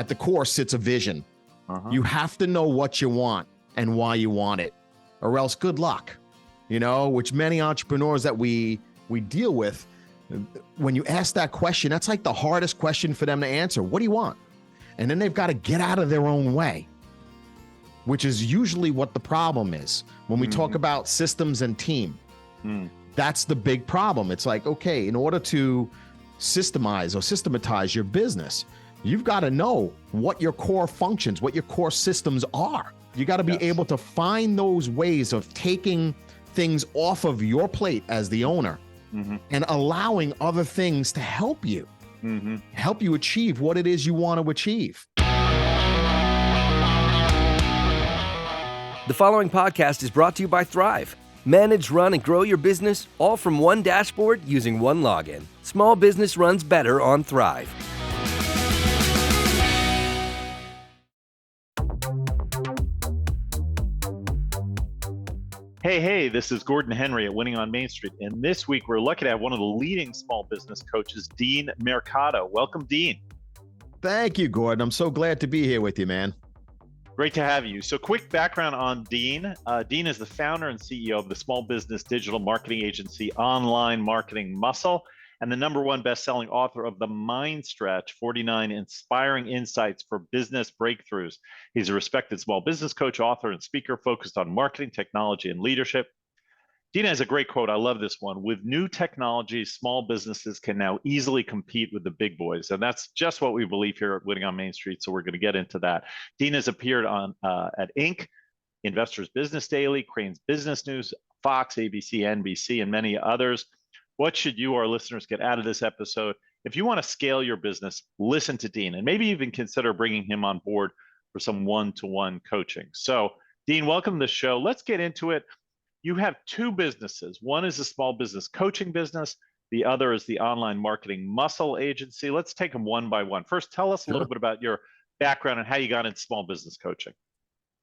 at the core sits a vision. Uh-huh. You have to know what you want and why you want it, or else good luck. Which many entrepreneurs that we deal with, when you ask that question, that's like the hardest question for them to answer. What do you want? And then they've got to get out of their own way, which is usually what the problem is. When we talk about systems and team, that's the big problem. It's like, okay, in order to systematize your business, you've got to know what your core functions, what your core systems are. You got to be able to find those ways of taking things off of your plate as the owner and allowing other things to help you achieve what it is you want to achieve. The following podcast is brought to you by Thryv. Manage, run, and grow your business all from one dashboard using one login. Small business runs better on Thryv. Hey, this is Gordon Henry at Winning on Main Street. And this week, we're lucky to have one of the leading small business coaches, Dean Mercado. Welcome, Dean. Thank you, Gordon. I'm so glad to be here with you, man. Great to have you. So quick background on Dean. Dean is the founder and CEO of the small business digital marketing agency Online Marketing Muscle, and the #1 best-selling author of The Mind Stretch, 49 Inspiring Insights for Business Breakthroughs. He's a respected small business coach, author, and speaker focused on marketing, technology, and leadership. Dean has a great quote. I love this one. With new technologies, small businesses can now easily compete with the big boys. And that's just what we believe here at Winning on Main Street. So we're going to get into that. Dean has appeared on at Inc., Investors Business Daily, Crane's Business News, Fox, ABC, NBC, and many others. What should you, our listeners, get out of this episode? If you want to scale your business, listen to Dean and maybe even consider bringing him on board for some one-to-one coaching. So, Dean, welcome to the show. Let's get into it. You have two businesses. One is a small business coaching business. The other is the Online Marketing Muscle agency. Let's take them one by one. First, tell us a little bit about your background and how you got into small business coaching.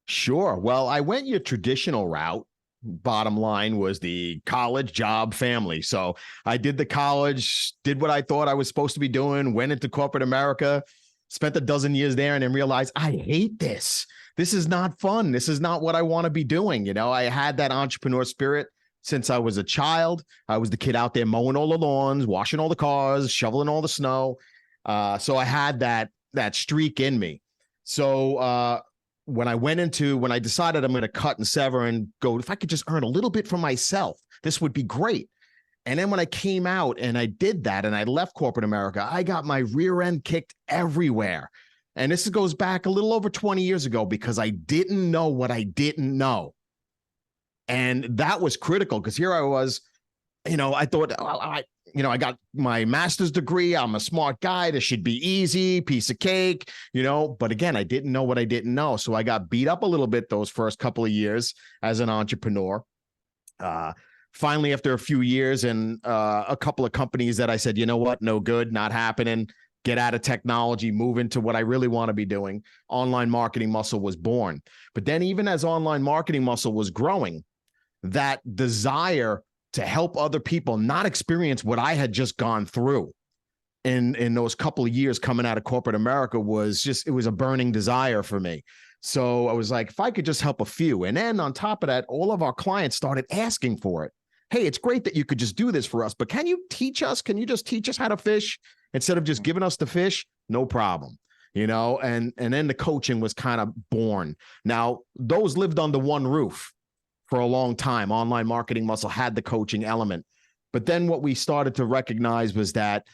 Sure. Well, I went your traditional route. Bottom line was the college, job, family. So I did the college, did what I thought I was supposed to be doing, went into corporate America, spent a dozen years there, and then realized I hate this. This is not fun. This is not what I want to be doing. I had that entrepreneur spirit since I was a child. I was the kid out there mowing all the lawns, washing all the cars, shoveling all the snow. So I had that streak in me. So when I decided I'm going to cut and sever and go, if I could just earn a little bit for myself, this would be great. And then when I came out and I did that and I left corporate America, I got my rear end kicked everywhere. And this goes back a little over 20 years ago because I didn't know what I didn't know. And that was critical because here I was, I thought, I got my master's degree. I'm a smart guy. This should be easy, piece of cake, but again, I didn't know what I didn't know. So I got beat up a little bit those first couple of years as an entrepreneur. Finally, after a few years and a couple of companies that I said, you know what, no good, not happening, get out of technology, move into what I really want to be doing. Online Marketing Muscle was born. But then even as Online Marketing Muscle was growing, that desire to help other people not experience what I had just gone through in those couple of years coming out of corporate America it was a burning desire for me. So I was like, if I could just help a few. And then on top of that, all of our clients started asking for it. Hey, it's great that you could just do this for us, but can you teach us? Can you just teach us how to fish instead of just giving us the fish? No problem. And then the coaching was kind of born. Now, those lived under one roof for a long time. Online Marketing Muscle had the coaching element. But then what we started to recognize was that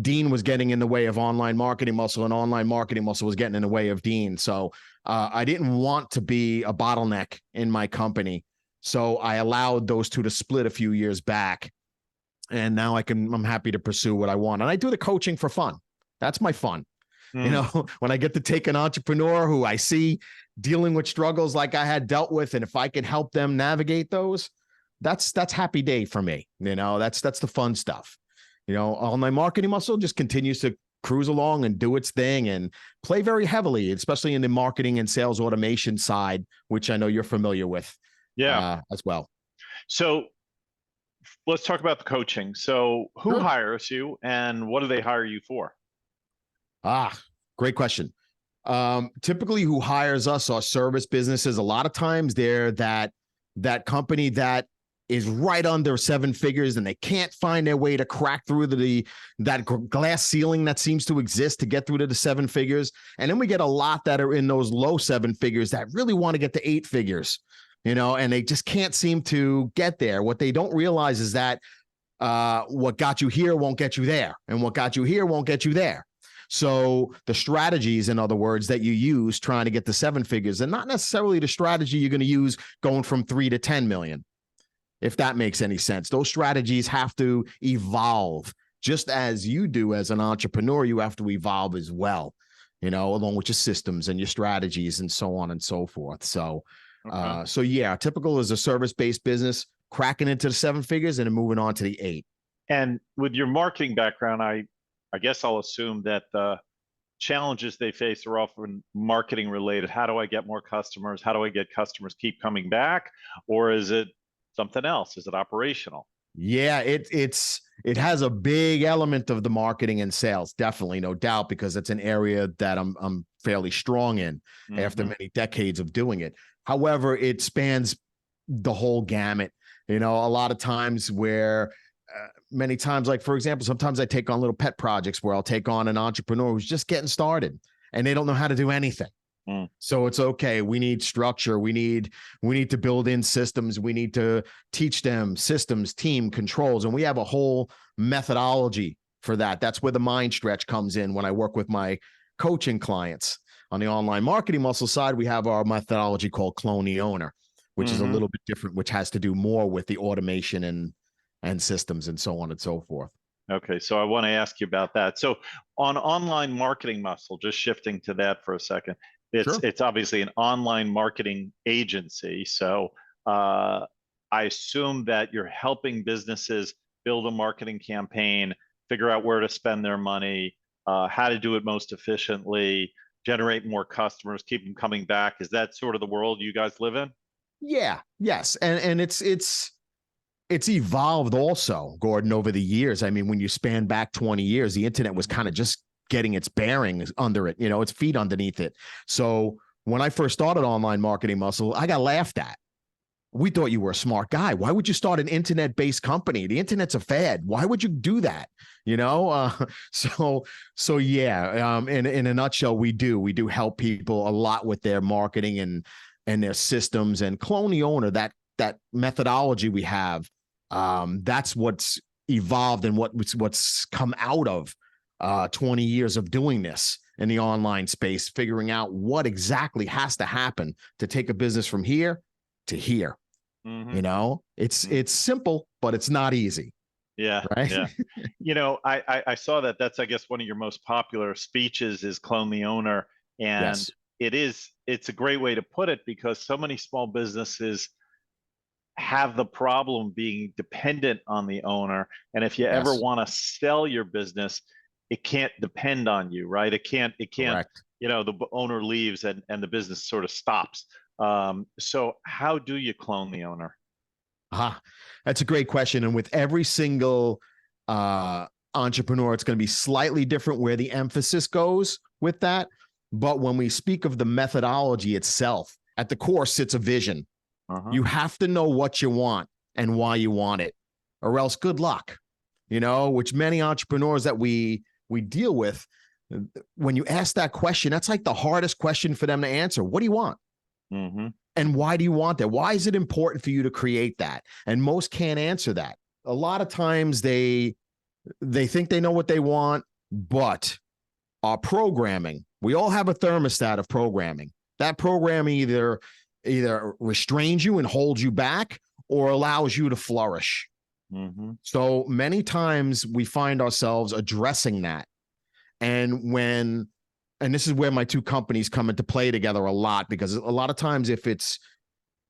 Dean was getting in the way of Online Marketing Muscle and Online Marketing Muscle was getting in the way of Dean. So I didn't want to be a bottleneck in my company. So I allowed those two to split a few years back. And now I'm happy to pursue what I want. And I do the coaching for fun. That's my fun. When I get to take an entrepreneur who I see dealing with struggles like I had dealt with, and if I can help them navigate those, that's happy day for me. That's the fun stuff. Online Marketing Muscle just continues to cruise along and do its thing and play very heavily, especially in the marketing and sales automation side, which I know you're familiar with. As well. So let's talk about the coaching. So who hires you and what do they hire you for? Great question. Typically who hires us are service businesses. A lot of times they're that company that is right under seven figures and they can't find their way to crack through that glass ceiling that seems to exist to get through to the seven figures. And then we get a lot that are in those low seven figures that really want to get to eight figures, and they just can't seem to get there. What they don't realize is that what got you here won't get you there, and what got you here won't get you there. So the strategies, in other words, that you use trying to get to seven figures, and not necessarily the strategy you're going to use going from 3 to 10 million, if that makes any sense. Those strategies have to evolve, just as you do as an entrepreneur. You have to evolve as well, along with your systems and your strategies and so on and so forth. So, so yeah, typical is a service-based business, cracking into the seven figures and then moving on to the eight. And with your marketing background, I guess I'll assume that the challenges they face are often marketing related. How do I get more customers? How do I get customers keep coming back? Or is it something else? Is it operational? Yeah, it has a big element of the marketing and sales, definitely, no doubt, because it's an area that I'm fairly strong in after many decades of doing it. However, it spans the whole gamut. A lot of times where many times, like, for example, sometimes I take on little pet projects where I'll take on an entrepreneur who's just getting started and they don't know how to do anything. So it's okay. We need structure. We need to build in systems. We need to teach them systems, team controls, and we have a whole methodology for that. That's where the mind stretch comes in when I work with my coaching clients. On the online marketing muscle side, we have our methodology called Clone the Owner, which is a little bit different, which has to do more with the automation and systems and so on and so forth. Okay, so I want to ask you about that. So on online marketing muscle, just shifting to that for a second, it's obviously an online marketing agency. So I assume that you're helping businesses build a marketing campaign, figure out where to spend their money, how to do it most efficiently, generate more customers, keep them coming back. Is that sort of the world you guys live in? Yeah, yes. And it's evolved also, Gordon, over the years. I mean, when you span back 20 years, the internet was kind of just getting its bearings under it, its feet underneath it. So when I first started Online Marketing Muscle, I got laughed at. We thought you were a smart guy. Why would you start an internet-based company? The internet's a fad. Why would you do that? So yeah, in a nutshell, we do help people a lot with their marketing and their systems. And Clone the Owner, that methodology we have, that's what's evolved and what's come out of 20 years of doing this in the online space, figuring out what exactly has to happen to take a business from here to here. It's simple, but it's not easy. Yeah. Right. Yeah. I saw that. That's, I guess, one of your most popular speeches is Clone the Owner. And yes, it's a great way to put it, because so many small businesses have the problem being dependent on the owner. And if you ever want to sell your business, it can't depend on you, right? It can't, correct. The owner leaves and the business sort of stops. So how do you clone the owner? That's a great question. And with every single entrepreneur, it's going to be slightly different where the emphasis goes with that. But when we speak of the methodology itself, at the core sits a vision. You have to know what you want and why you want it, or else good luck, which many entrepreneurs that we deal with, when you ask that question, that's like the hardest question for them to answer. What do you want? And why do you want that? Why is it important for you to create that? And most can't answer that. A lot of times they think they know what they want, but our programming, we all have a thermostat of programming. That programming either restrains you and holds you back or allows you to flourish. So many times we find ourselves addressing that. And this is where my two companies come into play together a lot, because a lot of times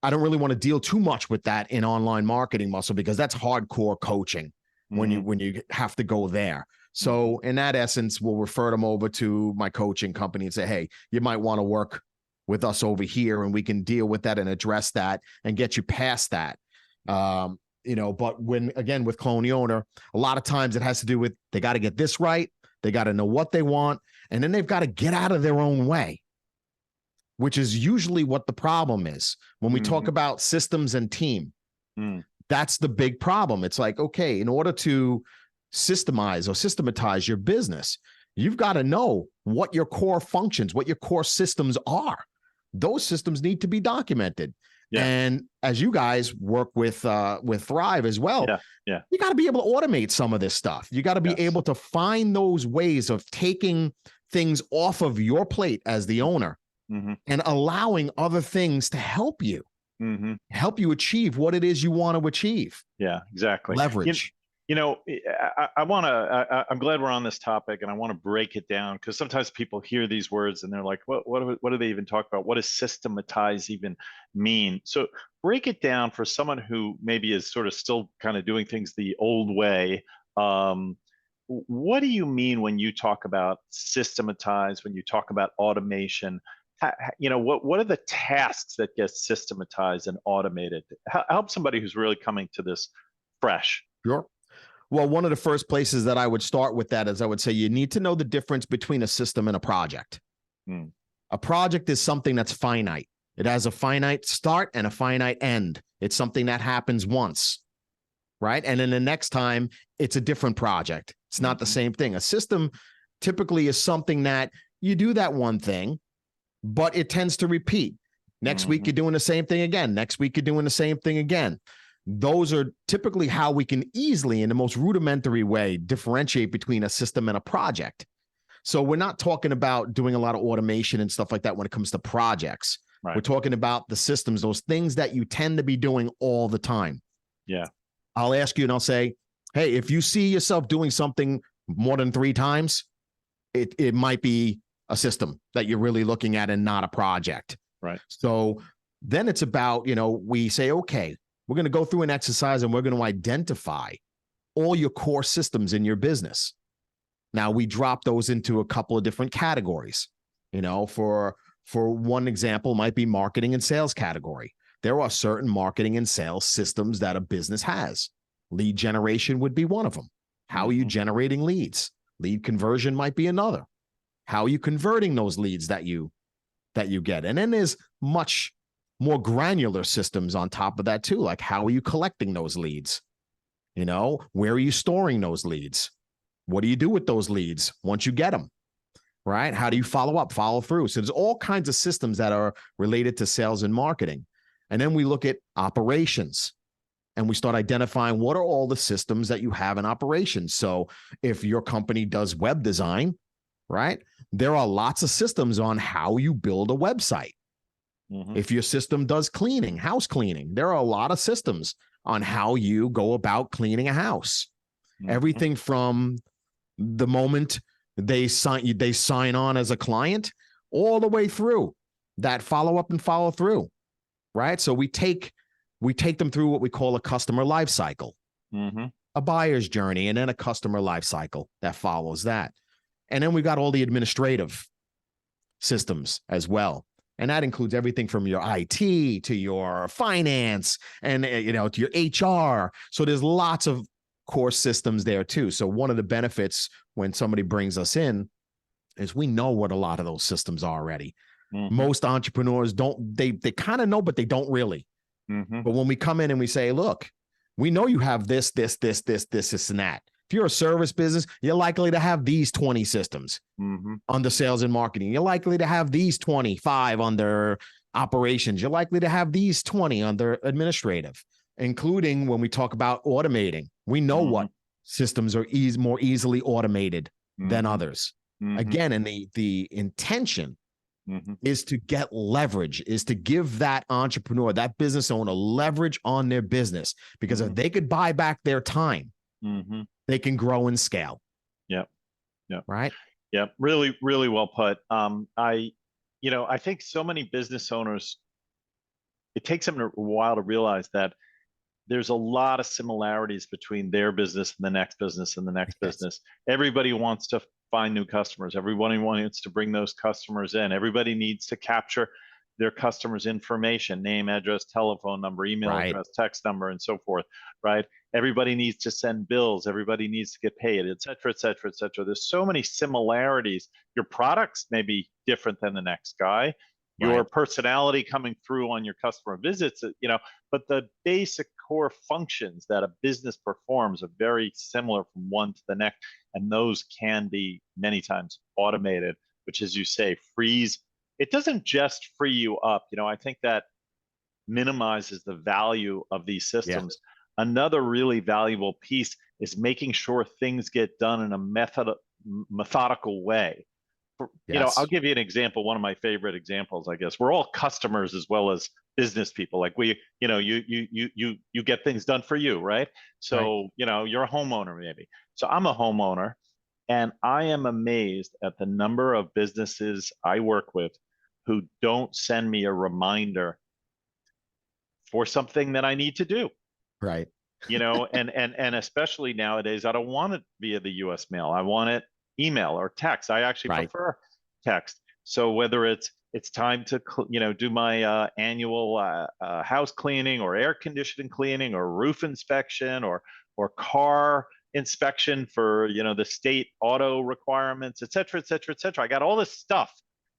I don't really want to deal too much with that in Online Marketing Muscle, because that's hardcore coaching when you have to go there. So in that essence, we'll refer them over to my coaching company and say, hey, you might want to work with us over here, and we can deal with that and address that and get you past that. But with Clone the Owner, a lot of times it has to do with, they got to get this right, They got to know what they want, and then they've got to get out of their own way, which is usually what the problem is. When we talk about systems and team, that's the big problem. It's like, okay, in order to systematize your business, you've got to know what your core functions, what your core systems are. Those systems need to be documented. Yeah. And as you guys work with Thryv as well, you got to be able to automate some of this stuff. You got to be able to find those ways of taking things off of your plate as the owner and allowing other things to help you achieve what it is you want to achieve. Yeah, exactly. Leverage. I'm glad we're on this topic, and I want to break it down, because sometimes people hear these words and they're like, what do they even talk about? What does systematize even mean? So break it down for someone who maybe is sort of still kind of doing things the old way. What do you mean when you talk about systematize, when you talk about automation? What are the tasks that get systematized and automated? Help somebody who's really coming to this fresh. Sure. Well, one of the first places that I would start with that is I would say you need to know the difference between a system and a project. A project is something that's finite. It has a finite start and a finite end. It's something that happens once, right? And then the next time, it's a different project. It's not the same thing. A system typically is something that you do that one thing, but it tends to repeat. Next week, you're doing the same thing again. Next week, you're doing the same thing again. Those are typically how we can easily, in the most rudimentary way, differentiate between a system and a project. So we're not talking about doing a lot of automation and stuff like that when it comes to projects. Right. We're talking about the systems, those things that you tend to be doing all the time. Yeah. I'll ask you and I'll say, hey, if you see yourself doing something more than 3 times, it might be a system that you're really looking at and not a project. Right. So then it's about, we say, okay, we're going to go through an exercise and we're going to identify all your core systems in your business. Now we drop those into a couple of different categories. For one example might be marketing and sales category. There are certain marketing and sales systems that a business has. Lead generation would be one of them. How are you generating leads? Lead conversion might be another. How are you converting those leads that you get? And then there's much more granular systems on top of that too. Like, how are you collecting those leads? Where are you storing those leads? What do you do with those leads once you get them? Right? How do you follow up, follow through? So there's all kinds of systems that are related to sales and marketing. And then we look at operations and we start identifying what are all the systems that you have in operations. So if your company does web design, right, there are lots of systems on how you build a website. If your system does cleaning, house cleaning, there are a lot of systems on how you go about cleaning a house. Everything from the moment they sign on as a client all the way through that follow up and follow through, right? So we take them through what we call a customer life cycle, a buyer's journey, and then a customer life cycle that follows that. And then we've got all the administrative systems as well. And that includes everything from your IT to your finance and, to your HR. So there's lots of core systems there too. So one of the benefits when somebody brings us in is we know what a lot of those systems are already. Most entrepreneurs they kind of know, but they don't really. But when we come in and we say, look, we know you have this, and that. If you're a service business, you're likely to have these 20 systems under sales and marketing. You're likely to have these 25 under operations. You're likely to have these 20 under administrative, including when we talk about automating. We know what systems are more easily automated than others. Again, and the intention is to get leverage, is to give that entrepreneur, that business owner, leverage on their business. Because if they could buy back their time, they can grow and scale. Yep. Right. Yep. Really, really well put. I think so many business owners, it takes them a while to realize that there's a lot of similarities between their business and the next business and the next business. Everybody wants to find new customers. Everybody wants to bring those customers in. Everybody needs to capture their customers' information, name, address, telephone number, email address, text number, and so forth, right? Everybody needs to send bills. Everybody needs to get paid, et cetera, et cetera, et cetera. There's so many similarities. Your products may be different than the next guy. Your personality coming through on your customer visits, but the basic core functions that a business performs are very similar from one to the next. And those can be many times automated, which, as you say, frees. It doesn't just free you up. I think that minimizes the value of these systems. Yeah. Another really valuable piece is making sure things get done in a methodical way. I'll give you an example. One of my favorite examples, I guess, we're all customers as well as business people. Like you get things done for you, right? So, you're a homeowner maybe. So I'm a homeowner, and I am amazed at the number of businesses I work with who don't send me a reminder for something that I need to do. Right. And especially nowadays, I don't want it via the US mail. I want it email or text. I actually prefer text. So whether it's time to do my annual house cleaning or air conditioning cleaning or roof inspection or car inspection for the state auto requirements, et cetera, et cetera, et cetera. I got all this stuff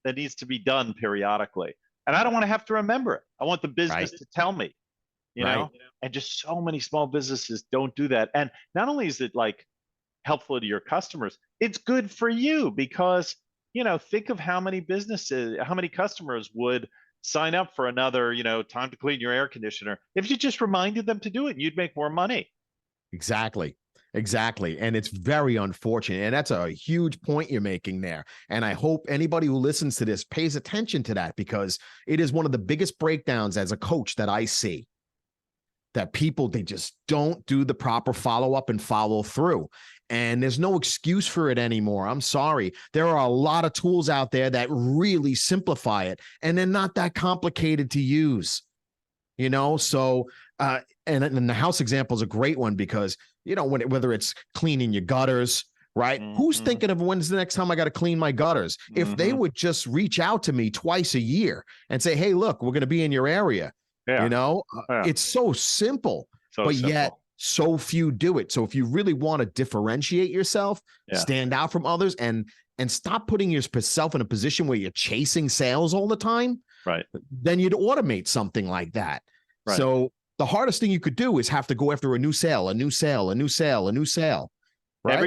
that needs to be done periodically, and I don't want to have to remember it. I want the business to tell me, you know. And just so many small businesses don't do that. And not only is it like helpful to your customers, it's good for you because, think of how many customers would sign up for another, time to clean your air conditioner if you just reminded them to do it. You'd make more money. Exactly. And it's very unfortunate. And that's a huge point you're making there. And I hope anybody who listens to this pays attention to that, because it is one of the biggest breakdowns as a coach that I see. That people, they just don't do the proper follow-up and follow through. And there's no excuse for it anymore. I'm sorry. There are a lot of tools out there that really simplify it, and they're not that complicated to use. So and the house example is a great one because, whether it's cleaning your gutters, right? Mm-hmm. Who's thinking of when's the next time I got to clean my gutters? Mm-hmm. If they would just reach out to me twice a year and say, hey, look, we're going to be in your area. It's so simple, yet so few do it. So if you really want to differentiate yourself, stand out from others, and stop putting yourself in a position where you're chasing sales all the time, then you'd automate something like that. So the hardest thing you could do is have to go after a new sale. Right?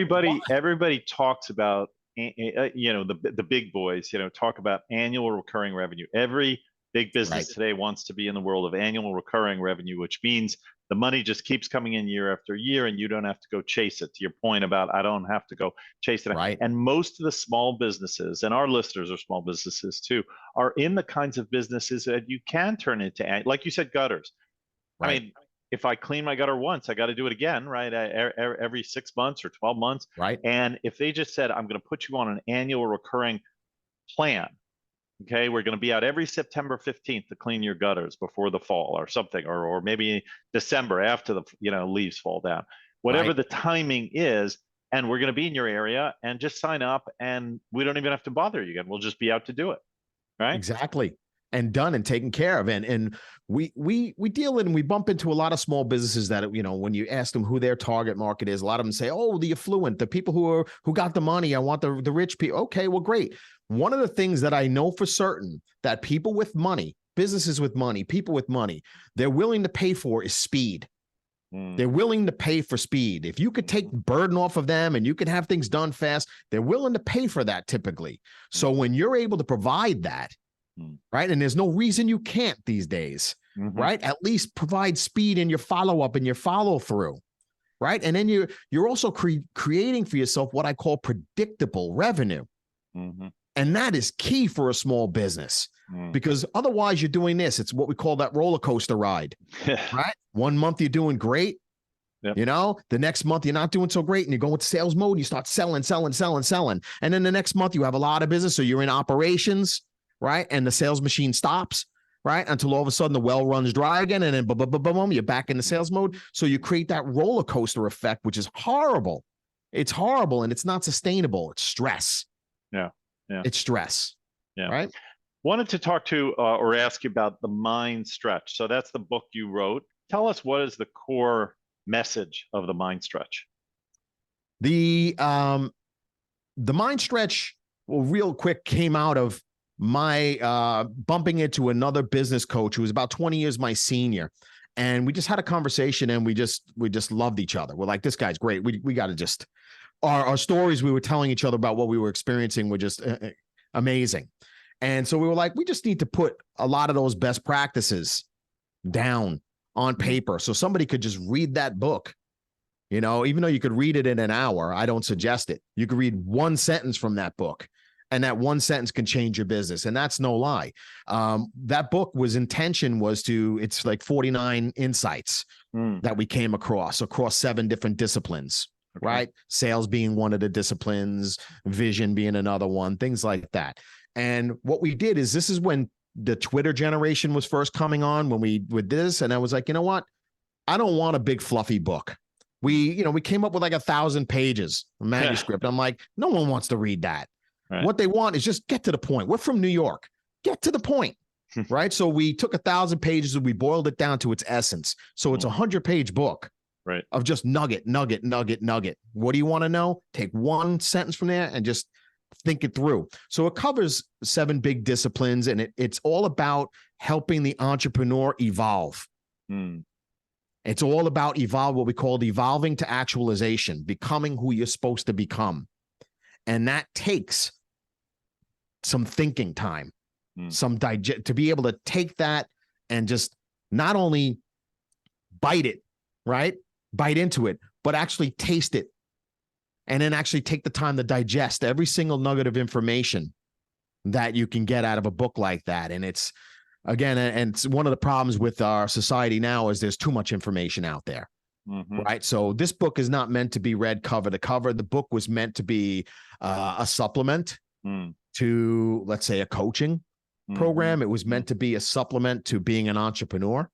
Everybody talks about, the big boys, talk about annual recurring revenue. Every big business today wants to be in the world of annual recurring revenue, which means the money just keeps coming in year after year and you don't have to go chase it. To your point about I don't have to go chase it. Right. And most of the small businesses, and our listeners are small businesses too, are in the kinds of businesses that you can turn into, like you said, gutters. Right. I mean, if I clean my gutter once, I got to do it again, right? Every 6 months or 12 months. Right. And if they just said, I'm going to put you on an annual recurring plan, okay, we're going to be out every September 15th to clean your gutters before the fall or something, or maybe December after the leaves fall down, whatever the timing is, and we're going to be in your area, and just sign up, and we don't even have to bother you again. We'll just be out to do it, right? Exactly. And done and taken care of. And we deal in, and we bump into a lot of small businesses that, when you ask them who their target market is, a lot of them say, oh, the affluent, the people who got the money. I want the rich people. Okay, well, great. One of the things that I know for certain that people with money, businesses with money, people with money, they're willing to pay for is speed. They're willing to pay for speed. If you could take the burden off of them and you can have things done fast, they're willing to pay for that typically. So when you're able to provide that, right, and there's no reason you can't these days, right? At least provide speed in your follow-up and your follow-through, right? And then you're also creating for yourself what I call predictable revenue. And that is key for a small business, because otherwise you're doing this. It's what we call that roller coaster ride, right? 1 month you're doing great. The next month you're not doing so great, and you go into sales mode and you start selling. And then the next month you have a lot of business. So you're in operations, right? And the sales machine stops, right? Until all of a sudden the well runs dry again. And then boom, you're back in the sales mode. So you create that roller coaster effect, which is horrible. It's horrible, and it's not sustainable. It's stress. Yeah. It's stress. Yeah. Right. Wanted to talk to or ask you about the Mind Stretch. So that's the book you wrote. Tell us, what is the core message of the Mind Stretch? The mind stretch, well, real quick, came out of my bumping into another business coach who was about 20 years my senior. And we just had a conversation, and we just loved each other. We're like, this guy's great. We got to just, our stories we were telling each other about what we were experiencing were just amazing. And so we were like, we just need to put a lot of those best practices down on paper so somebody could just read that book. You know, even though you could read it in an hour, I don't suggest it. You could read one sentence from that book, and that one sentence can change your business. And that's no lie. That book it's like 49 insights that we came across 7 different disciplines, right? Sales being one of the disciplines, vision being another one, things like that. And what we did is, this is when the Twitter generation was first coming on, when we did this. And I was like, you know what? I don't want a big fluffy book. We came up with like 1,000 pages of manuscript. I'm like, no one wants to read that. Right. What they want is just get to the point. We're from New York. Get to the point, right? So we took 1,000 pages and we boiled it down to its essence. So it's a 100-page book, right, of just nugget. What do you want to know? Take one sentence from there and just think it through. So it covers 7 big disciplines, and it's all about helping the entrepreneur evolve. It's all about what we call evolving to actualization, becoming who you're supposed to become. And that takes some thinking time, to be able to take that and just not only bite into it, but actually taste it. And then actually take the time to digest every single nugget of information that you can get out of a book like that. And it's, again, and it's one of the problems with our society now is there's too much information out there, right? So this book is not meant to be read cover to cover. The book was meant to be a supplement to, let's say, a coaching program. It was meant to be a supplement to being an entrepreneur.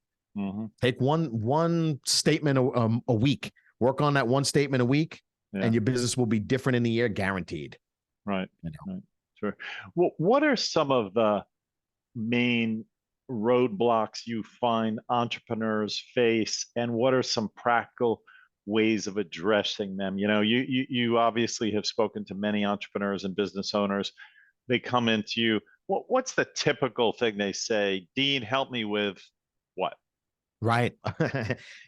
Take one statement a week, work on that one statement a week, and your business will be different in the year, guaranteed. Right. Right. Sure. Well, what are some of the main roadblocks you find entrepreneurs face, and what are some practical ways of addressing them? You know, you obviously have spoken to many entrepreneurs and business owners. They come into you. What's the typical thing they say? Dean, help me with what? Right.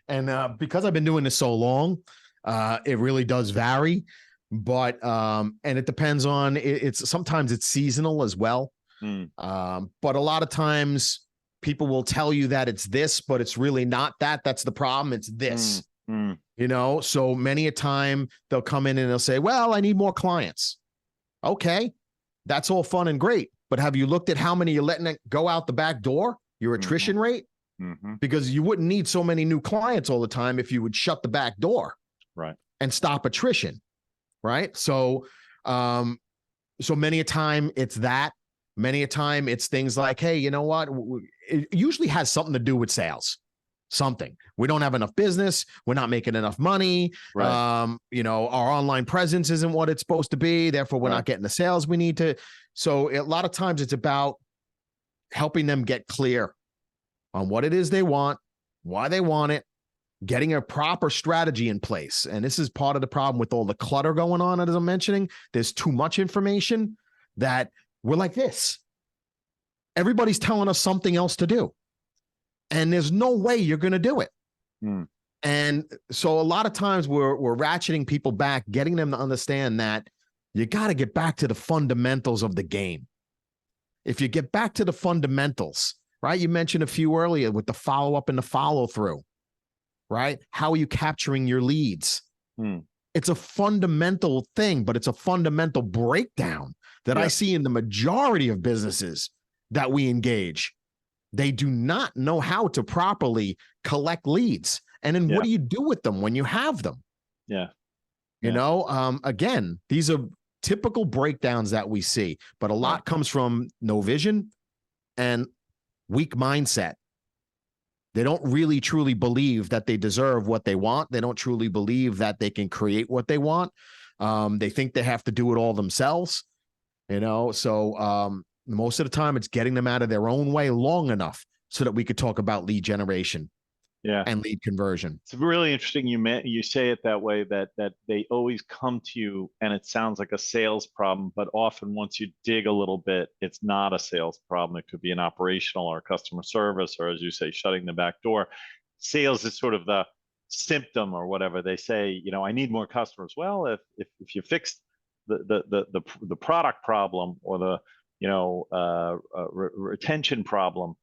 And because I've been doing this so long, it really does vary, but and it depends on sometimes it's seasonal as well. But a lot of times people will tell you that it's this, but it's really not that. That's the problem. It's this, so many a time they'll come in and they'll say, well, I need more clients. Okay. That's all fun and great. But have you looked at how many you're letting it go out the back door, your attrition rate? Because you wouldn't need so many new clients all the time if you would shut the back door, right, and stop attrition, right? So, so many a time it's that. Many a time it's things like, hey, you know what? It usually has something to do with sales. Something. We don't have enough business. We're not making enough money. Right. Our online presence isn't what it's supposed to be. Therefore, we're not getting the sales we need to. So a lot of times it's about helping them get clear on what it is they want, why they want it, getting a proper strategy in place. And this is part of the problem with all the clutter going on, as I'm mentioning. There's too much information that we're like this. Everybody's telling us something else to do. And there's no way you're going to do it. And so a lot of times we're ratcheting people back, getting them to understand that you got to get back to the fundamentals of the game. If you get back to the fundamentals, right? You mentioned a few earlier with the follow-up and the follow-through, right? How are you capturing your leads? It's a fundamental thing, but it's a fundamental breakdown that I see in the majority of businesses that we engage. They do not know how to properly collect leads. And then what do you do with them when you have them? Again, these are typical breakdowns that we see, but a lot comes from no vision and weak mindset. They don't really truly believe that they deserve what they want. They don't truly believe that they can create what they want. They think they have to do it all themselves, so most of the time it's getting them out of their own way long enough so that we could talk about lead generation and lead conversion. It's really interesting you say it that way, that they always come to you and it sounds like a sales problem, but often once you dig a little bit, it's not a sales problem. It could be an operational or customer service, or as you say, shutting the back door. Sales is sort of the symptom or whatever. They say, I need more customers. Well, if you fix the product problem or the retention problem,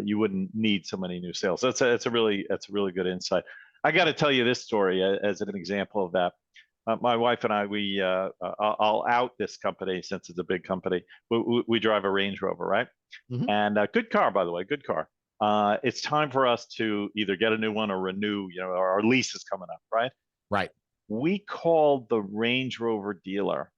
you wouldn't need so many new sales. That's a really good insight. I got to tell you this story as an example of that. My wife and I, I'll out this company since it's a big company. We drive a Range Rover, right? Mm-hmm. And good car, by the way, good car. It's time for us to either get a new one or renew. Our lease is coming up, right? Right. We called the Range Rover dealer.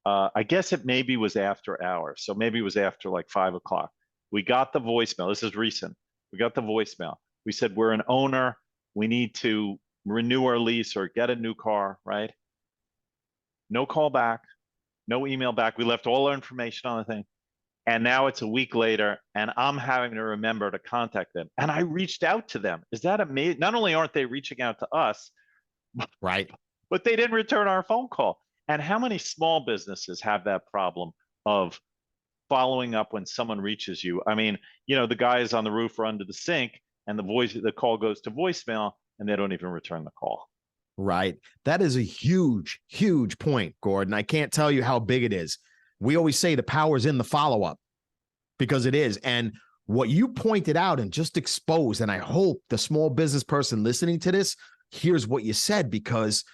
I guess it maybe was after hours, so maybe it was after like 5 o'clock. We got the voicemail. This is recent. We got the voicemail. We said, we're an owner. We need to renew our lease or get a new car, right? No call back, no email back. We left all our information on the thing. And now it's a week later, and I'm having to remember to contact them. And I reached out to them. Is that amazing? Not only aren't they reaching out to us, right, but they didn't return our phone call. And how many small businesses have that problem of following up when someone reaches you? I mean, the guy is on the roof or under the sink, and the call goes to voicemail, and they don't even return the call. Right. That is a huge, huge point, Gordon. I can't tell you how big it is. We always say the power is in the follow-up, because it is. And what you pointed out and just exposed, and I hope the small business person listening to this hears what you said, because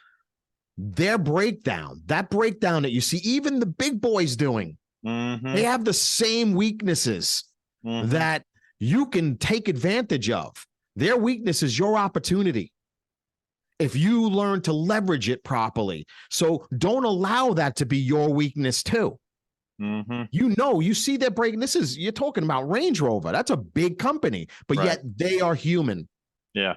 their breakdown, that breakdown that you see even the big boys doing, mm-hmm. they have the same weaknesses mm-hmm. that you can take advantage of. Their weakness is your opportunity if you learn to leverage it properly. So don't allow that to be your weakness too. Mm-hmm. You see their break. You're talking about Range Rover. That's a big company, but right. yet they are human. Yeah.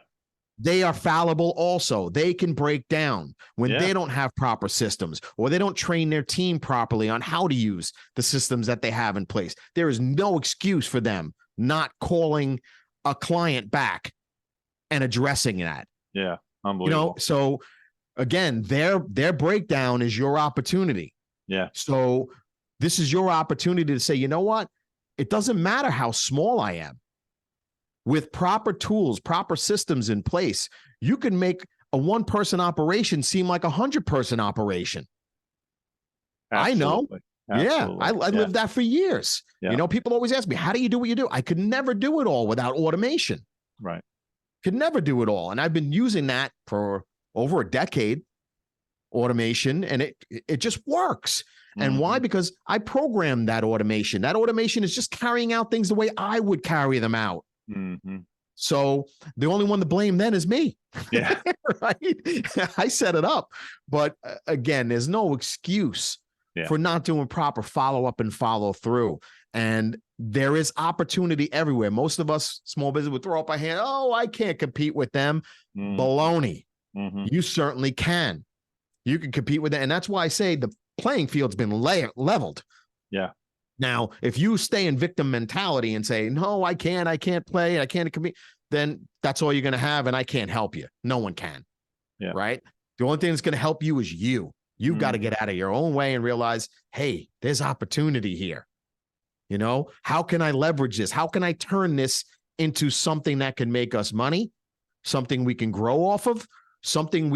They are fallible also. They can break down when they don't have proper systems, or they don't train their team properly on how to use the systems that they have in place. There is no excuse for them not calling a client back and addressing that. Yeah, unbelievable. So again, their breakdown is your opportunity. Yeah. So this is your opportunity to say, you know what? It doesn't matter how small I am. With proper tools, proper systems in place, you can make a one-person operation seem like a 100-person operation. Absolutely. I know. Absolutely. Yeah, I lived that for years. Yeah. People always ask me, how do you do what you do? I could never do it all without automation. Right. Could never do it all. And I've been using that for over a decade, automation, and it just works. And mm-hmm. why? Because I programmed that automation. That automation is just carrying out things the way I would carry them out. Mm-hmm. So the only one to blame then is me. Yeah. Right. I set it up. But again, there's no excuse for not doing proper follow-up and follow through. And there is opportunity everywhere. Most of us small business would throw up our hand. Oh, I can't compete with them. Mm-hmm. Baloney. Mm-hmm. You certainly can. You can compete with them. And that's why I say the playing field's been leveled. Yeah. Now, if you stay in victim mentality and say, no, I can't play, I can't compete, then that's all you're going to have, and I can't help you. No one can. Yeah. Right? The only thing that's going to help you is you. You've got to get out of your own way and realize, hey, there's opportunity here. How can I leverage this? How can I turn this into something that can make us money, something we can grow off of, something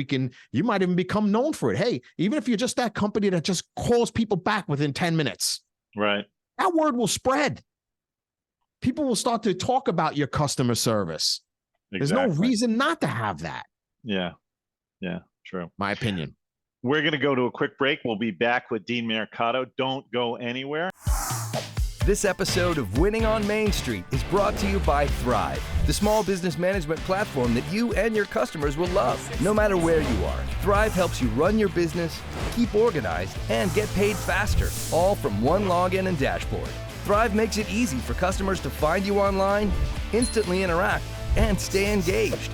you might even become known for it. Hey, even if you're just that company that just calls people back within 10 minutes. Right. That word will spread. People will start to talk about your customer service. Exactly. There's no reason not to have that. Yeah. Yeah. True. My opinion. We're going to go to a quick break. We'll be back with Dean Mercado. Don't go anywhere. This episode of Winning on Main Street is brought to you by Thryv, the small business management platform that you and your customers will love. No matter where you are, Thryv helps you run your business, keep organized, and get paid faster, all from one login and dashboard. Thryv makes it easy for customers to find you online, instantly interact, and stay engaged.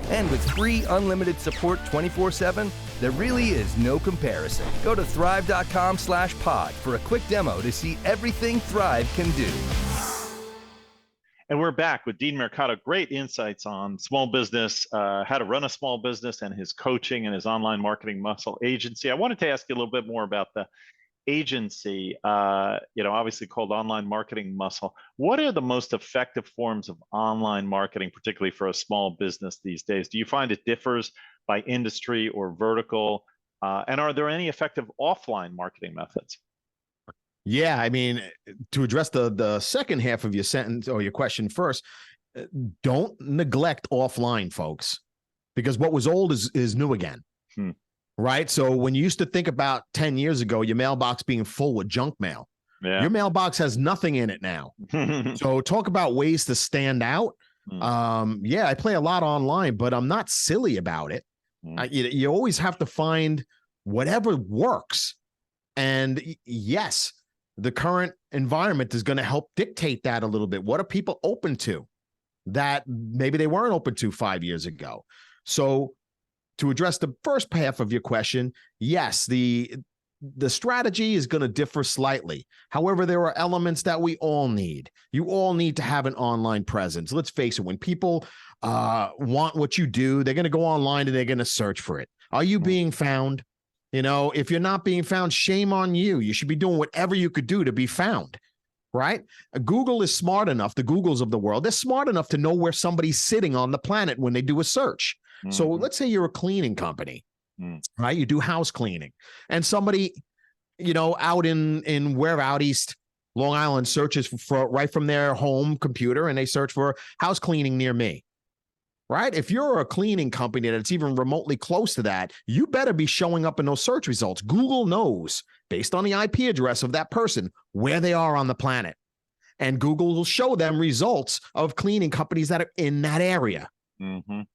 And with free unlimited support 24/7, there really is no comparison. Go to thrive.com/pod for a quick demo to see everything Thryv can do. And we're back with Dean Mercado. Great insights on small business, how to run a small business, and his coaching and his online marketing muscle agency. I wanted to ask you a little bit more about the agency, obviously called Online Marketing Muscle. What are the most effective forms of online marketing, particularly for a small business these days? Do you find it differs by industry or vertical? And are there any effective offline marketing methods? Yeah, I mean, to address the second half of your sentence or your question first, don't neglect offline, folks, because what was old is new again. Right? So when you used to think about 10 years ago, your mailbox being full with junk mail, your mailbox has nothing in it now. So talk about ways to stand out. I play a lot online, but I'm not silly about it. You always have to find whatever works. And yes, the current environment is going to help dictate that a little bit. What are people open to that maybe they weren't open to 5 years ago? So to address the first half of your question, yes, the strategy is going to differ slightly. However, there are elements that we all need. You all need to have an online presence. Let's face it, when people want what you do, they're going to go online and they're going to search for it. Are you being found? If you're not being found, shame on you. You should be doing whatever you could do to be found, right? Google is smart enough, the Googles of the world, they're smart enough to know where somebody's sitting on the planet when they do a search. So let's say you're a cleaning company, right? You do house cleaning, and somebody, out in where out east Long Island searches for right from their home computer, and they search for house cleaning near me, right? If you're a cleaning company that's even remotely close to that, you better be showing up in those search results. Google knows, based on the IP address of that person, where they are on the planet, and Google will show them results of cleaning companies that are in that area.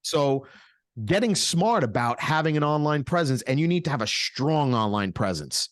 So getting smart about having an online presence, and you need to have a strong online presence.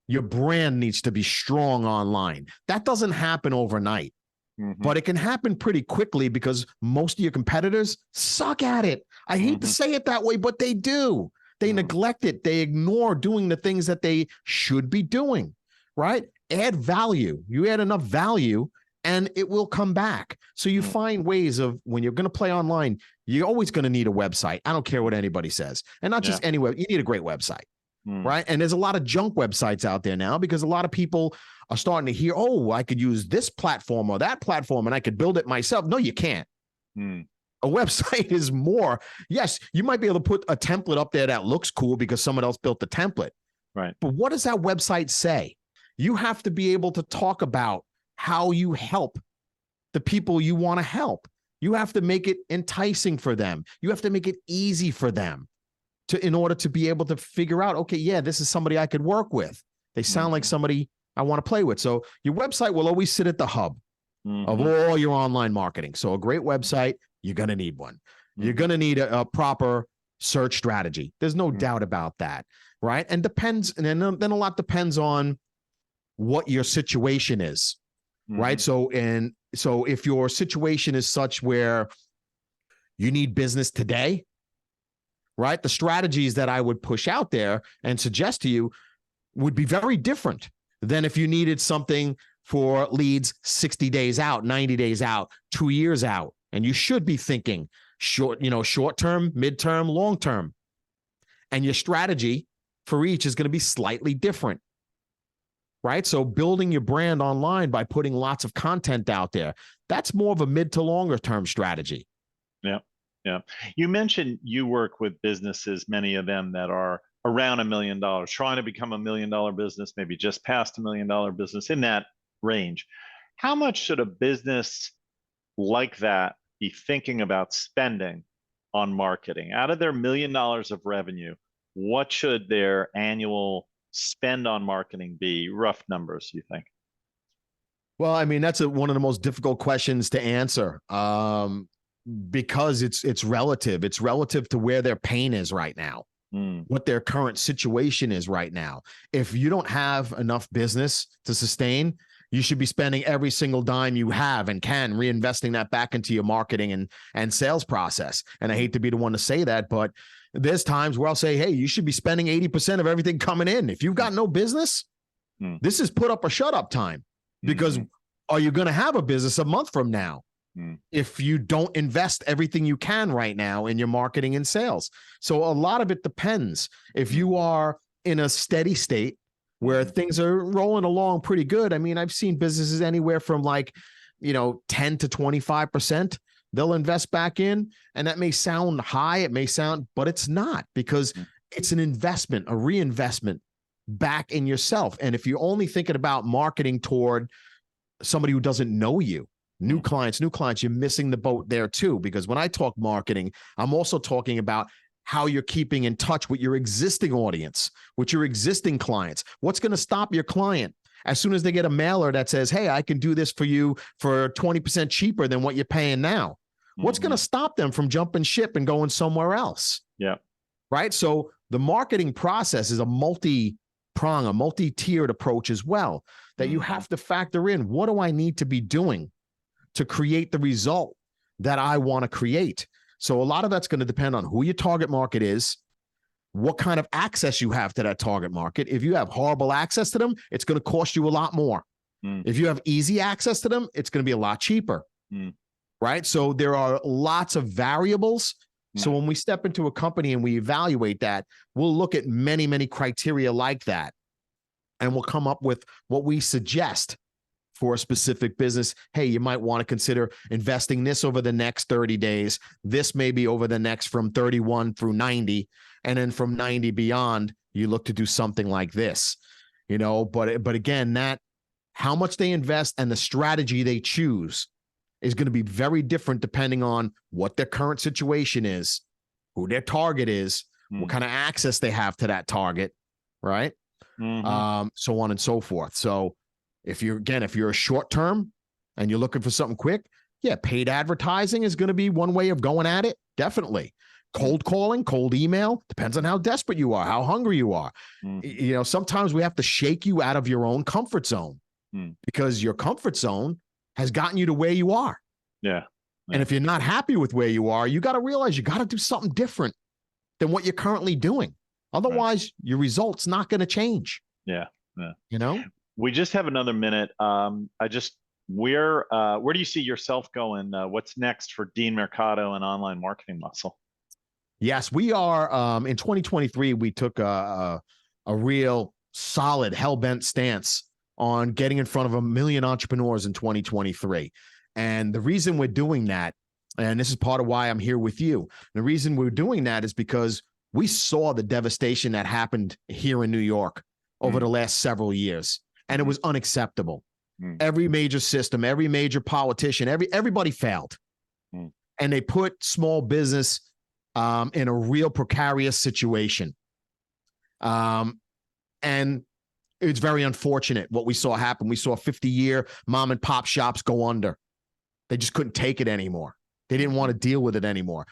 Your brand needs to be strong online. That doesn't happen overnight, but it can happen pretty quickly because most of your competitors suck at it. I hate to say it that way, but they do. They neglect it. They ignore doing the things that they should be doing, right? Add value. You add enough value and it will come back. So you find ways of, when you're going to play online, you're always going to need a website. I don't care what anybody says. And not just anywhere. You need a great website, right? And there's a lot of junk websites out there now because a lot of people are starting to hear, oh, I could use this platform or that platform and I could build it myself. No, you can't. A website is more. Yes, you might be able to put a template up there that looks cool because someone else built the template. Right. But what does that website say? You have to be able to talk about how you help the people you want to help. You have to make it enticing for them. You have to make it easy for them in order to be able to figure out, okay, yeah, this is somebody I could work with. They sound like somebody I want to play with. So your website will always sit at the hub of all your online marketing. So a great website, you're going to need one. You're going to need a proper search strategy. There's no doubt about that, right? And then a lot depends on what your situation is. Right. So if your situation is such where you need business today, right, the strategies that I would push out there and suggest to you would be very different than if you needed something for leads 60 days out, 90 days out, 2 years out. And you should be thinking short term, midterm, long term. And your strategy for each is going to be slightly different. Right. So building your brand online by putting lots of content out there, that's more of a mid to longer term strategy. Yeah. Yeah. You mentioned you work with businesses, many of them that are around $1 million, trying to become $1 million business, maybe just past $1 million business, in that range. How much should a business like that be thinking about spending on marketing? Out of their $1 million of revenue, what should their annual spend on marketing be? Rough numbers, you think? Well, I mean, that's one of the most difficult questions to answer because it's relative. It's relative to where their pain is right now, what their current situation is right now. If you don't have enough business to sustain, You should be spending every single dime you have and can, reinvesting that back into your marketing and sales process. And I hate to be the one to say that, but there's times where I'll say, hey, you should be spending 80% of everything coming in. If you've got no business, this is put up or shut up time. Because are you going to have a business a month from now if you don't invest everything you can right now in your marketing and sales? So a lot of it depends. If you are in a steady state where things are rolling along pretty good, I mean, I've seen businesses anywhere from 10 to 25%. They'll invest back in, and that may sound high, it may sound, but it's not, because it's an investment, a reinvestment back in yourself. And if you're only thinking about marketing toward somebody who doesn't know you, new clients, you're missing the boat there too. Because when I talk marketing, I'm also talking about how you're keeping in touch with your existing audience, with your existing clients. What's going to stop your client as soon as they get a mailer that says, hey, I can do this for you for 20% cheaper than what you're paying now? What's going to stop them from jumping ship and going somewhere else? Yeah. Right. So the marketing process is a multi-prong, a multi-tiered approach as well, that you have to factor in. What do I need to be doing to create the result that I want to create? So a lot of that's going to depend on who your target market is, what kind of access you have to that target market. If you have horrible access to them, it's going to cost you a lot more. If you have easy access to them, it's going to be a lot cheaper. Right? So there are lots of variables. So when we step into a company and we evaluate that, we'll look at many, many criteria like that. And we'll come up with what we suggest for a specific business. Hey, you might want to consider investing this over the next 30 days. This may be over the next from 31 through 90. And then from 90 beyond, you look to do something like this, but again, that how much they invest and the strategy they choose is going to be very different depending on what their current situation is, who their target is, what kind of access they have to that target, right? So on and so forth. So if you're a short term and you're looking for something quick, paid advertising is going to be one way of going at it. Definitely. Cold calling, cold email, depends on how desperate you are, how hungry you are. Sometimes we have to shake you out of your own comfort zone because your comfort zone has gotten you to where you are. Yeah. And if you're not happy with where you are, you got to realize you got to do something different than what you're currently doing. Otherwise, your results not going to change. Yeah. We just have another minute. Where do you see yourself going? What's next for Dean Mercado and Online Marketing Muscle? Yes, we are. In 2023, we took a real solid hell-bent stance on getting in front of 1 million entrepreneurs in 2023. And the reason we're doing that, and this is part of why I'm here with you, the reason we're doing that is because we saw the devastation that happened here in New York over the last several years, and it was unacceptable. Every major system, every major politician, everybody failed. And they put small business in a real precarious situation. And it's very unfortunate what we saw happen. We saw 50-year mom and pop shops go under. They just couldn't take it anymore. They didn't want to deal with it anymore.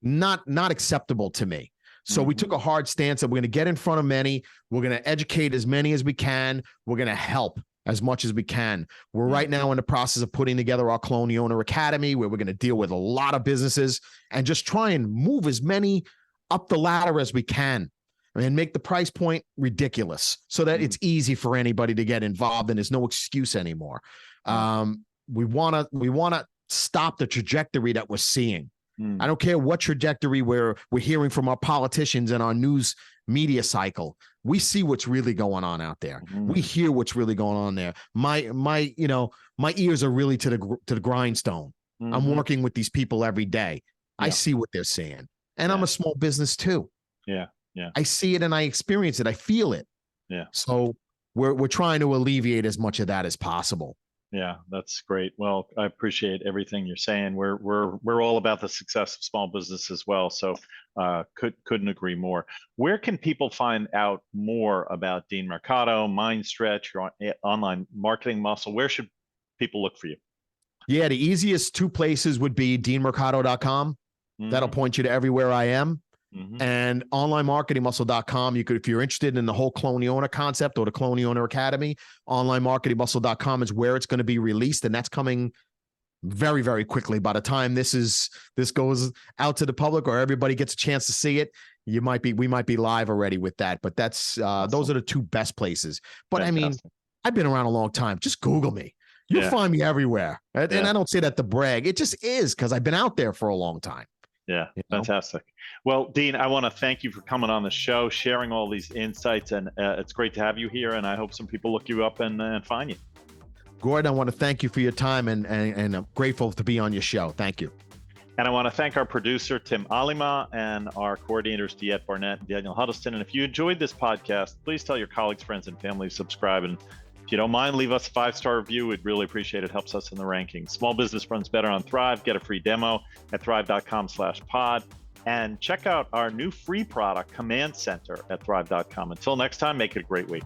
Not acceptable to me. So we took a hard stance that we're going to get in front of many. We're going to educate as many as we can. We're going to help as much as we can. We're right now in the process of putting together our Clone Owner Academy, where we're going to deal with a lot of businesses and just try and move as many up the ladder as we can and make the price point ridiculous so that it's easy for anybody to get involved and there's no excuse anymore. We want to stop the trajectory that we're seeing. I don't care what trajectory we're hearing from our politicians and our news media cycle. We see what's really going on out there. We hear what's really going on there. My ears are really to the grindstone. I'm working with these people every day. I see what they're saying. And I'm a small business too. Yeah. I see it and I experience it. I feel it. Yeah. So we're trying to alleviate as much of that as possible. Yeah, that's great. Well, I appreciate everything you're saying. We're all about the success of small business as well. So couldn't agree more. Where can people find out more about Dean Mercado, MindStretch, your online marketing muscle? Where should people look for you? Yeah, the easiest two places would be deanmercado.com. That'll point you to everywhere I am. And onlinemarketingmuscle.com. You could, if you're interested in the whole Clone the Owner concept or the Clone the Owner Academy, onlinemarketingmuscle.com is where it's going to be released. And that's coming very, very quickly. By the time this goes out to the public or everybody gets a chance to see it, we might be live already with that. But that's Awesome. Those are the two best places. But Fantastic. I mean, I've been around a long time. Just Google me. You'll find me everywhere. And I don't say that to brag. It just is, because I've been out there for a long time. Yeah, fantastic. Well, Dean, I want to thank you for coming on the show, sharing all these insights, and it's great to have you here. And I hope some people look you up and find you. Gordon, I want to thank you for your time, and I'm grateful to be on your show. Thank you. And I want to thank our producer, Tim Alima, and our coordinators, DeEtte Barnett and Daniel Huddleston. And if you enjoyed this podcast, please tell your colleagues, friends, and family to subscribe. And if you don't mind, leave us a 5-star review. We'd really appreciate it. It helps us in the rankings. Small business runs better on Thryv. Get a free demo at thryv.com/pod. And check out our new free product, Command Center, at thryv.com. Until next time, make it a great week.